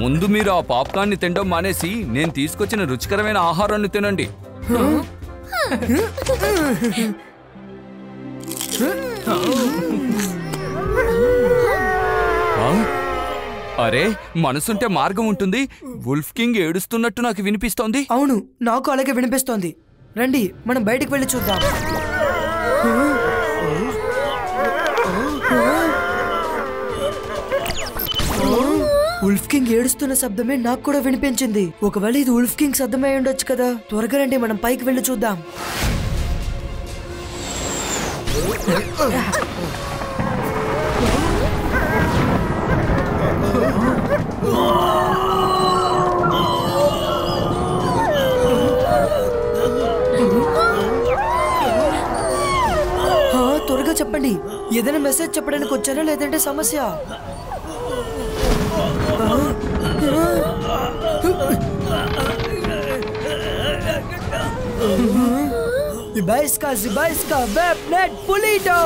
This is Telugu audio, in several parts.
ముందు మీరు ఆ పాప్కార్న్ ని తినడం మానేసి నేను తీసుకొచ్చిన రుచికరమైన ఆహారాన్ని తినండి. అరే, మనసుంటే మార్గం ఉంటుంది. వుల్ఫ్ కింగ్ ఏడుస్తున్నట్టు నాకు వినిపిస్తోంది. అవును, నాకు అలాగే వినిపిస్తోంది. రండి మనం బయటికి వెళ్ళి చూద్దాం. వుల్ఫ్ కింగ్ ఏడుస్తున్న శబ్దమే నాకు కూడా వినిపించింది. ఒకవేళ ఇది వుల్ఫ్ కింగ్ శబ్దమై ఉండొచ్చు కదా. త్వరగా రండి మనం పైకి వెళ్ళి చూద్దాం. త్వరగా చెప్పండి, ఏదైనా మెసేజ్ చెప్పడానికి వచ్చారా లేదంటే సమస్య? Zibaiska, Webnet, Pulito!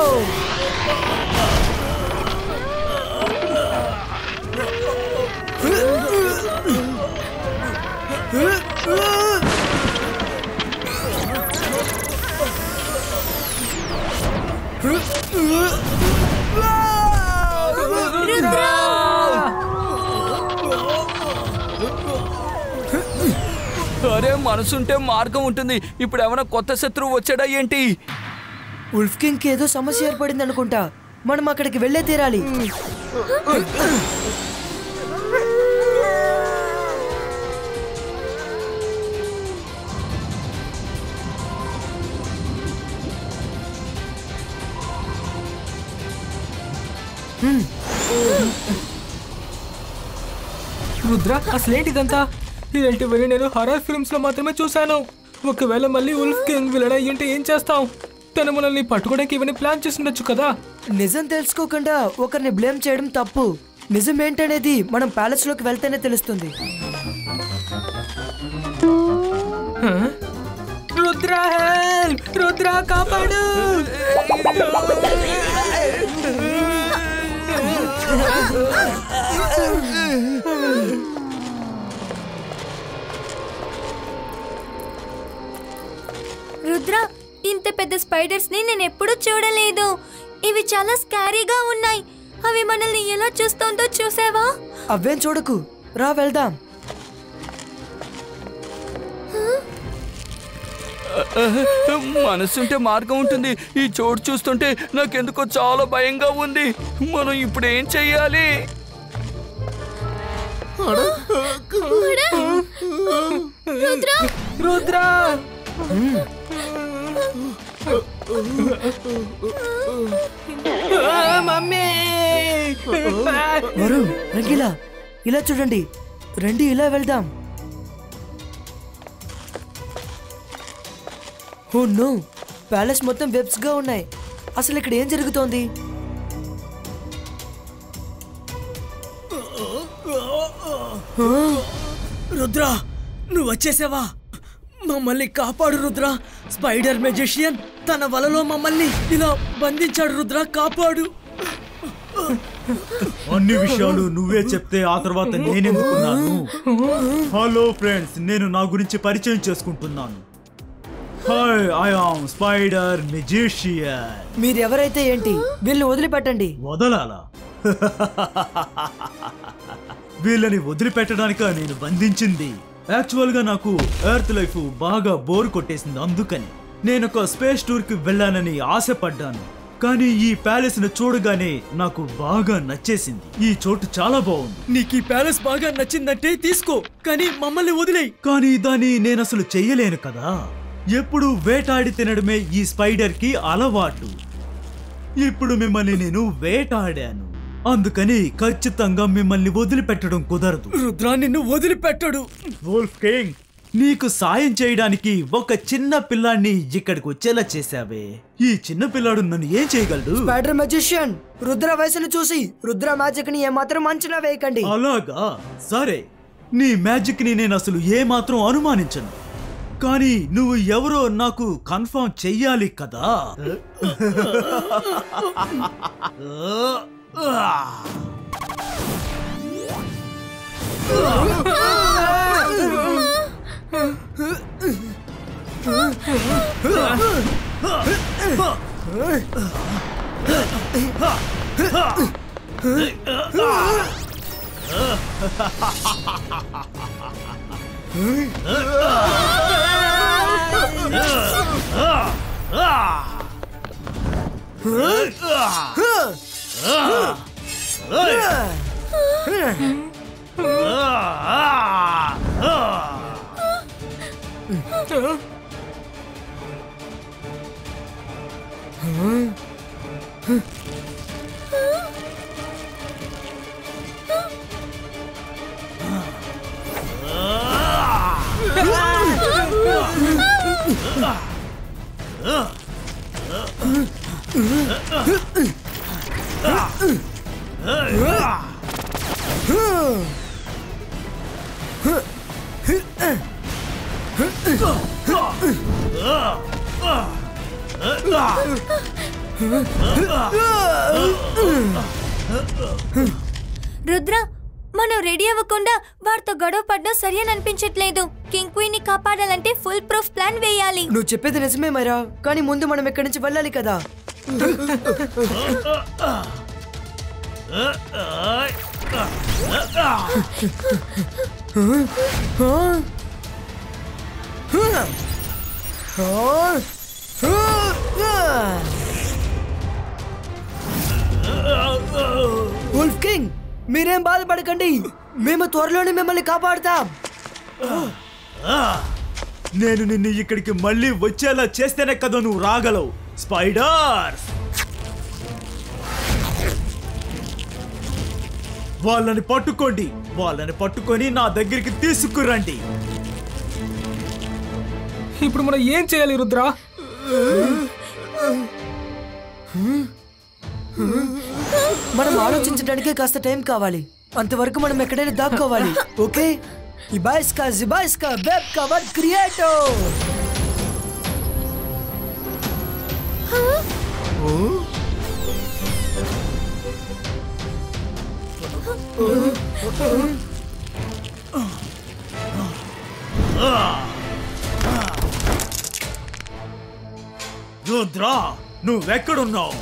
అరే, మనసుంటే మార్గం ఉంటుంది. ఇప్పుడు ఏమైనా కొత్త శత్రువు వచ్చాడా ఏంటి? వుల్ఫ్ కింగ్ ఏదో సమస్య ఏర్పడింది అనుకుంటా. మనం అక్కడికి వెళ్ళే తీరాలి. రుద్ర, అసలేంటిదంతా? ఇలాంటివన్నీ నేను హర్రర్ ఫిల్మ్స్ లో మాత్రమే చూశాను. ఒకవేళ మళ్ళీ వుల్ఫ్ కింగ్ విలన్ అయ్యింటే ఏం చేస్తాం? తను మనల్ని పట్టుకోవడానికి ఇవన్నీ ప్లాన్ చేసి ఉండొచ్చు కదా. నిజం తెలుసుకోకుండా ఒకరిని బ్లేమ్ చేయడం తప్పు. నిజం ఏంటనేది మనం ప్యాలెస్ లోకి వెళ్తేనే తెలుస్తుంది. రుద్ర, హెల్ప్! రుద్ర, కాపాడు! రుద్ర, ఇంత పెద్ద స్పైడర్స్ ని నేను ఎప్పుడూ చూడలేదు. ఇవి చాలా స్కారీగా ఉన్నాయి. అవి మనల్ని ఎలా చూస్తుందో చూసావా? అవేం చూడకు, రా వెళ్దాం. మనసుంటే మార్గం ఉంటుంది. ఈ చోటు చూస్తుంటే నాకెందుకో చాలా భయంగా ఉంది. మనం ఇప్పుడు ఏం చెయ్యాలి? రుద్ర, మమ్మీ! వరుణ్, రంగిలా, ఇలా చూడండి. రండి, ఇలా వెళ్దాం. ఓ నో, ప్యాలెస్ మొత్తం వెబ్స్ గా ఉన్నాయి. అసలు ఇక్కడ ఏం జరుగుతోంది? రుద్ర, నువ్వు వచ్చేసావా? మమ్మల్ని కాపాడు రుద్ర. స్పైడర్ మెజిషియన్ తన వలలో మమ్మల్ని ఇలా బంధించాడు. రుద్ర, కాపాడు. అన్ని విషయాలు నువ్వే చెప్తే ఆ తర్వాత నేనెందుకున్నాను? హలో ఫ్రెండ్స్, నేను నా గురించి పరిచయం చేసుకుంటున్నాను. Hi, I am spider magician. మీరు ఎవరైతే ఏంటి, వీళ్ళని వదిలిపెట్టండి. వదలాలా? వీళ్ళని వదిలిపెట్టడానిక నేను బంధించింది? యాక్చువల్ గా నాకు ఎర్త్ లైఫ్ బాగా బోర్ కొట్టేసింది. అందుకని నేను ఒక స్పేస్ టూర్ కి వెళ్ళానని ఆశపడ్డాను. కానీ ఈ ప్యాలెస్ ను చూడగానే నాకు బాగా నచ్చేసింది. ఈ చోటు చాలా బాగుంది. నీకు ఈ ప్యాలెస్ బాగా నచ్చిందంటే తీసుకో, కానీ మమ్మల్ని వదిలేయ్. కానీ దాన్ని నేను అసలు చెయ్యలేను కదా. ఎప్పుడు వేటాడి తినడమే ఈ స్పైడర్ కి అలవాటు. ఇప్పుడు మిమ్మల్ని నేను వేటాడాను, అందుకని ఖచ్చితంగా మిమ్మల్ని వదిలిపెట్టడం కుదరదు. రుద్ర, నిన్ను వదిలిపెట్టడు. వుల్ఫ్ కింగ్, నీకు సాయం చేయడానికి ఒక చిన్న పిల్లాన్ని ఇక్కడికి వచ్చేలా చేశావే. ఈ చిన్న పిల్లాడు నన్ను ఏం చేయగలడు? స్పైడర్ మెజిషియన్, రుద్ర వయసును చూసి రుద్ర మ్యాజిక్ ని ఏమాత్రం అంచనా వేయకండి. అలాగా? సరే, నీ మ్యాజిక్ ని నేను అసలు ఏమాత్రం అనుమానించను. కానీ నువ్వు ఎవరో నాకు కన్ఫర్మ్ చెయ్యాలి కదా. రుద్ర, మనం రెడీ అవ్వకుండా వారితో గొడవ పడడం సరి అని అనిపించట్లేదు. కింగ్ క్వీన్ ని కాపాడాలంటే ఫుల్ ప్రూఫ్ ప్లాన్ వేయాలి. నువ్వు చెప్పేది నిజమే మైరా, కానీ ముందు మనం ఇక్కడి నుంచి వెళ్ళాలి కదా. వుల్ఫ్ కింగ్, మీరేం బాధపడకండి, మేము త్వరలోనే మిమ్మల్ని కాపాడుతాం. నేను నిన్ను ఇక్కడికి మళ్ళీ వచ్చేలా చేస్తేనే కదా నువ్వు రాగలవు. స్పైడర్స్, వాళ్ళని పట్టుకోండి. వాళ్ళని పట్టుకొని నా దగ్గరికి తీసుకురండి. ఇప్పుడు మనం ఏం చేయాలి రుద్ర? మనం ఆలోచించడానికే కాస్త టైం కావాలి. అంతవరకు మనం ఎక్కడైనా దాక్కోవాలి. ఓకే, ఇబాయిస్కా జిబాయిస్కా వెబ్ కవర్ క్రియేటో. రుద్రా, నువ్వెక్కడున్నావు?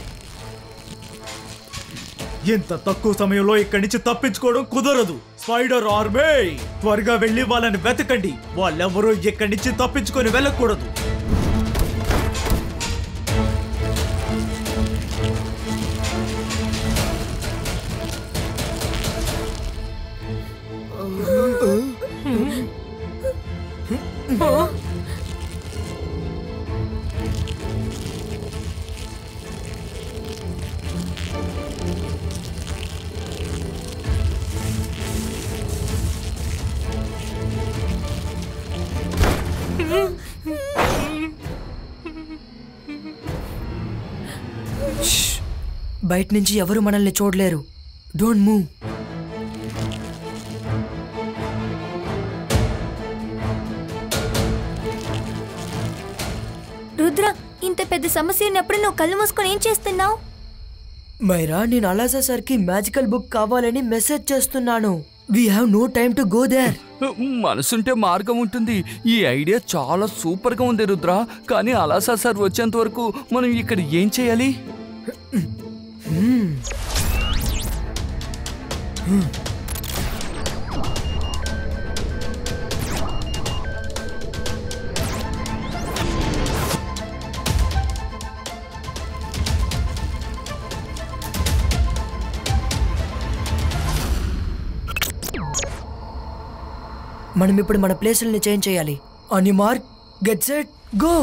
ఇంత తక్కువ సమయంలో ఇక్కడి నుంచి తప్పించుకోవడం కుదరదు. స్పైడర్ ఆర్మీ, త్వరగా వెళ్ళి వాళ్ళని వెతకండి. వాళ్ళెవరూ ఇక్కడి నుంచి తప్పించుకొని వెళ్ళకూడదు. బయట నుంచి ఎవరు మనల్ని చూడలేరు. Don't move. రుద్ర, ఇంత పెద్ద సమస్య ఉన్నప్పుడు నువ్వు కళ్ళు మూసుకొని ఏం చేస్తున్నావు? మైరా, నేను అలాసా సార్కి మ్యాజికల్ బుక్ కావాలని మెసేజ్ చేస్తున్నాను. We have no time to go there. మనసుంటే మార్గం ఉంటుంది. ఈ ఐడియా చాలా సూపర్ గా ఉంది రుద్ర, కానీ అలాసా సార్ వచ్చేంత వరకు మనం ఇక్కడ ఏం చేయాలి? మనం ఇప్పుడు మన ప్లేసుల్ని చేంజ్ చేయాలి. On your mark, get set, go.